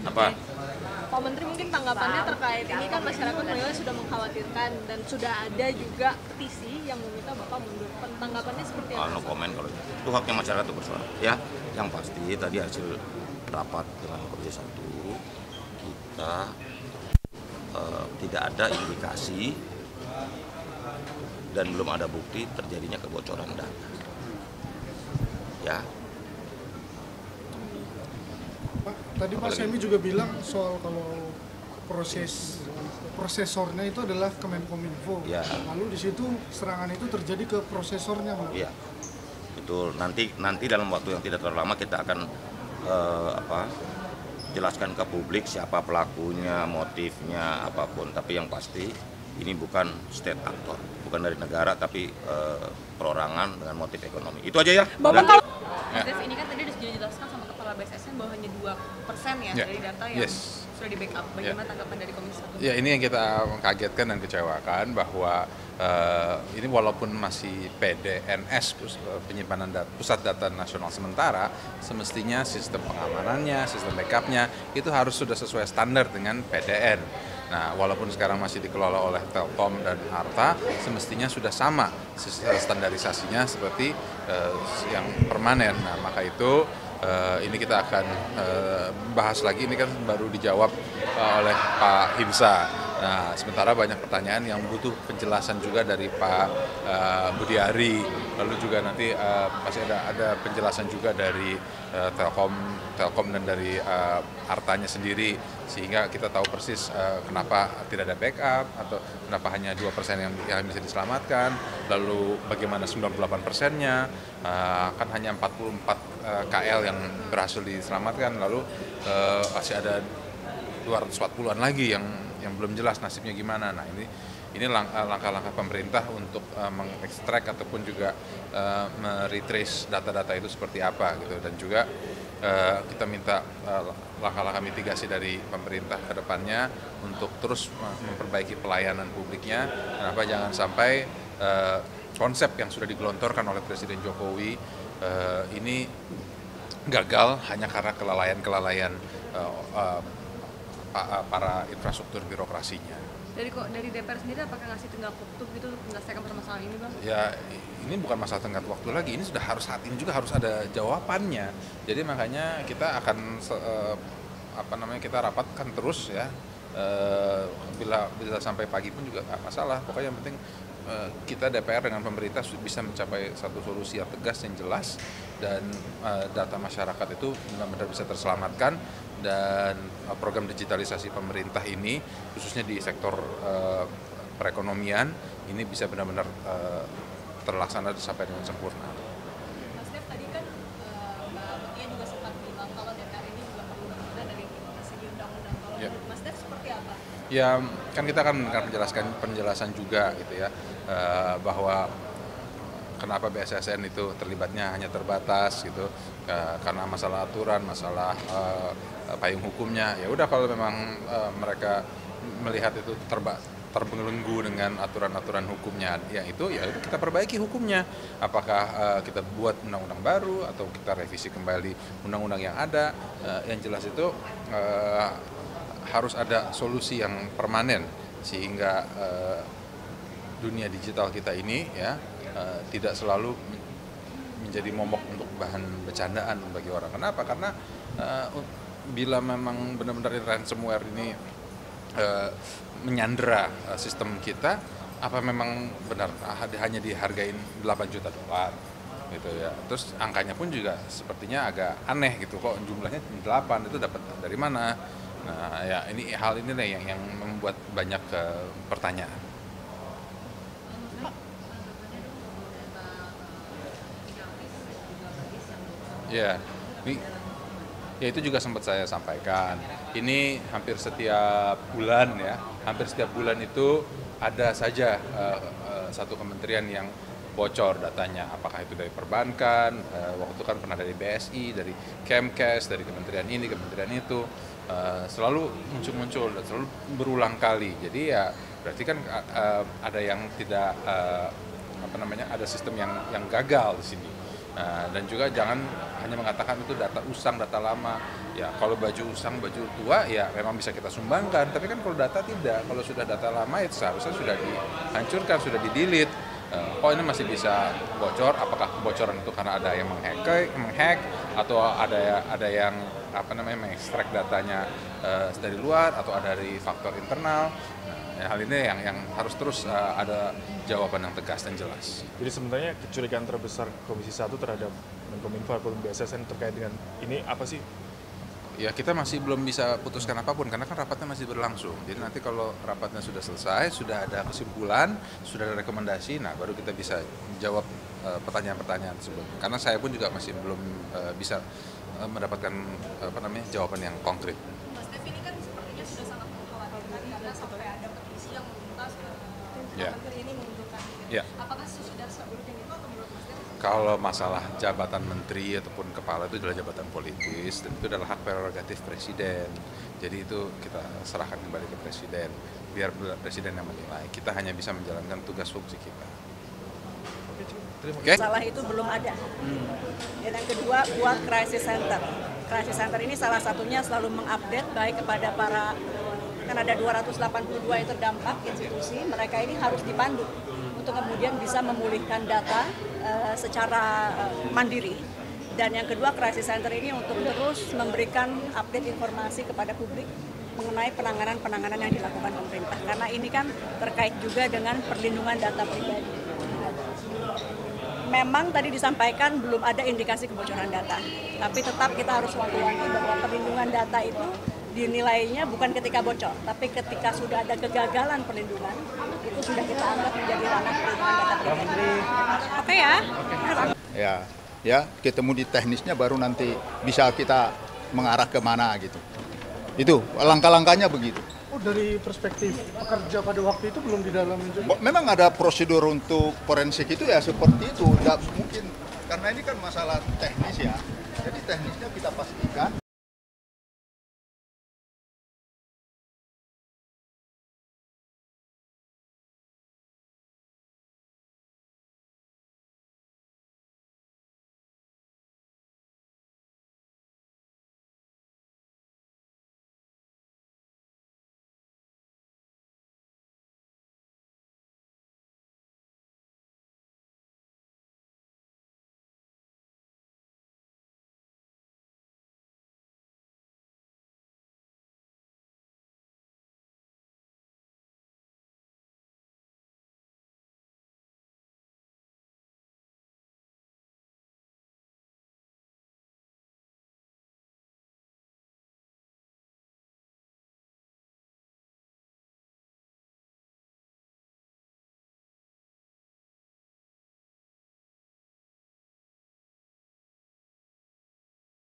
Apa? Pak Menteri mungkin tanggapannya terkait ini kan masyarakat menilai sudah mengkhawatirkan dan sudah ada juga petisi yang meminta Bapak mundur. Tanggapannya seperti apa? No comment kalau itu haknya masyarakat untuk bersuara. Ya, yang pasti tadi hasil rapat dengan Komisi 1 kita tidak ada indikasi dan belum ada bukti terjadinya kebocoran data. Ya. Pak, tadi Pak Semi juga bilang soal kalau prosesornya itu adalah Kemenkominfo. Ya. Lalu di situ serangan itu terjadi ke prosesornya, Pak. Iya. Betul. Nanti dalam waktu yang tidak terlalu lama kita akan jelaskan ke publik siapa pelakunya, motifnya, apapun. Tapi yang pasti ini bukan state actor, bukan dari negara tapi perorangan dengan motif ekonomi. Itu aja ya. Bapak kalau Mas Dev, ini kan tadi sudah dijelaskan sama Kepala BSSN bahwa hanya 2% ya dari data yang sudah di backup. Bagaimana tanggapan dari Komisi 1? Ya, ini yang kita kagetkan dan kecewakan bahwa ini walaupun masih PDNS, penyimpanan pusat data nasional sementara, semestinya sistem pengamanannya, sistem backupnya itu harus sudah sesuai standar dengan PDN. Nah, walaupun sekarang masih dikelola oleh Telkom dan Arta, semestinya sudah sama standarisasinya seperti yang permanen. Nah, maka itu ini kita akan bahas lagi, ini kan baru dijawab oleh Pak Hinsa. Nah, sementara banyak pertanyaan yang butuh penjelasan juga dari Pak Budiari, lalu juga nanti masih ada penjelasan juga dari Telkom dan dari Artanya sendiri, sehingga kita tahu persis kenapa tidak ada backup atau kenapa hanya 2% yang bisa diselamatkan, lalu bagaimana 98%-nya, kan hanya 44 KL yang berhasil diselamatkan, lalu masih ada 240-an lagi yang belum jelas nasibnya gimana. Nah, ini langkah-langkah pemerintah untuk mengekstrak ataupun juga meretrace data-data itu seperti apa gitu, dan juga kita minta langkah-langkah mitigasi dari pemerintah ke depannya untuk terus memperbaiki pelayanan publiknya. Kenapa jangan sampai konsep yang sudah digelontorkan oleh Presiden Jokowi ini gagal hanya karena kelalaian para infrastruktur birokrasinya. Dari DPR sendiri apakah ngasih tenggat waktu gitu untuk menyelesaikan permasalahan ini, Bang? Ya, ini bukan masalah tenggat waktu lagi, ini sudah harus saat ini juga harus ada jawabannya. Jadi makanya kita akan kita rapatkan terus ya. Bila sampai pagi pun juga nggak masalah. Pokoknya yang penting kita DPR dengan pemerintah bisa mencapai satu solusi yang tegas, yang jelas, dan data masyarakat itu benar-benar bisa terselamatkan, dan program digitalisasi pemerintah ini khususnya di sektor perekonomian ini bisa benar-benar terlaksana sampai dengan sempurna. Mas Dev tadi kan Mbak Mutia juga sempat bilang kalau DPR ini juga perlu benar dari segi undang-undang. Kalau Mas Dev seperti apa? Ya, kan kita akan menjelaskan penjelasan juga gitu ya, bahwa kenapa BSSN itu terlibatnya hanya terbatas gitu, karena masalah aturan, masalah payung hukumnya. Ya udah, kalau memang mereka melihat itu terbelenggu dengan aturan-aturan hukumnya, ya itu ya kita perbaiki hukumnya. Apakah kita buat undang-undang baru atau kita revisi kembali undang-undang yang ada? Yang jelas itu harus ada solusi yang permanen sehingga dunia digital kita ini ya tidak selalu menjadi momok untuk bahan bercandaan bagi orang. Kenapa? Karena bila memang benar-benar ransomware ini menyandera sistem kita, apa memang benar hanya dihargain 8 juta dolar gitu ya. Terus angkanya pun juga sepertinya agak aneh gitu, kok jumlahnya 8, itu dapat dari mana? Nah, ya ini hal ini yang membuat banyak pertanyaan. Ya, ya itu juga sempat saya sampaikan. Ini hampir setiap bulan ya, hampir setiap bulan itu ada saja satu kementerian yang bocor datanya. Apakah itu dari perbankan, waktu itu kan pernah dari BSI, dari Kemkes, dari kementerian ini, kementerian itu, selalu muncul-muncul, selalu berulang kali. Jadi ya berarti kan ada yang tidak ada sistem yang gagal di sini. Dan juga jangan hanya mengatakan itu data usang, data lama. Ya kalau baju usang, baju tua ya memang bisa kita sumbangkan. Tapi kan kalau data tidak, kalau sudah data lama itu seharusnya sudah dihancurkan, sudah di-delete. Kok ini masih bisa bocor? Apakah kebocoran itu karena ada yang menghack atau ada yang mengekstrak datanya dari luar atau ada dari faktor internal? Hal ini yang harus terus ada jawaban yang tegas dan jelas. Jadi sebenarnya kecurigaan terbesar Komisi 1 terhadap Menkominfo ataupun BSSN terkait dengan ini apa sih? Ya kita masih belum bisa putuskan apapun karena kan rapatnya masih berlangsung. Jadi nanti kalau rapatnya sudah selesai, sudah ada kesimpulan, sudah ada rekomendasi, nah baru kita bisa jawab pertanyaan-pertanyaan tersebut. Karena saya pun juga masih belum bisa mendapatkan jawaban yang konkret. Mas Dev, ini kan sepertinya sudah sangat mengkhawatirkan karena sampai ada petisi yang meminta menteri ini mengundurkan diri. Apakah sudah seburuknya itu atau menurut Mas Dev? Kalau masalah jabatan menteri ataupun kepala itu adalah jabatan politis dan itu adalah hak prerogatif presiden. Jadi itu kita serahkan kembali ke presiden, biar presiden yang menilai. Kita hanya bisa menjalankan tugas fungsi kita. Masalah itu belum ada. Dan yang kedua, buat crisis center. Crisis center ini salah satunya selalu mengupdate baik kepada kan ada 282 yang terdampak institusi, mereka ini harus dipandu untuk kemudian bisa memulihkan data secara mandiri. Dan yang kedua, crisis center ini untuk terus memberikan update informasi kepada publik mengenai penanganan yang dilakukan pemerintah. Karena ini kan terkait juga dengan perlindungan data pribadi. Memang tadi disampaikan belum ada indikasi kebocoran data, tapi tetap kita harus wanti-wanti bahwa perlindungan data itu dinilainya bukan ketika bocor, tapi ketika sudah ada kegagalan perlindungan, itu sudah kita anggap menjadi ranah perlindungan data pribadi. Oke ya? Ya, ketemu di teknisnya baru nanti bisa kita mengarah kemana gitu. Itu langkah-langkahnya begitu. Oh, dari perspektif pekerja pada waktu itu belum didalami juga? Memang ada prosedur untuk forensik itu ya seperti itu. Tidak mungkin, karena ini kan masalah teknis ya. Jadi teknisnya kita pastikan.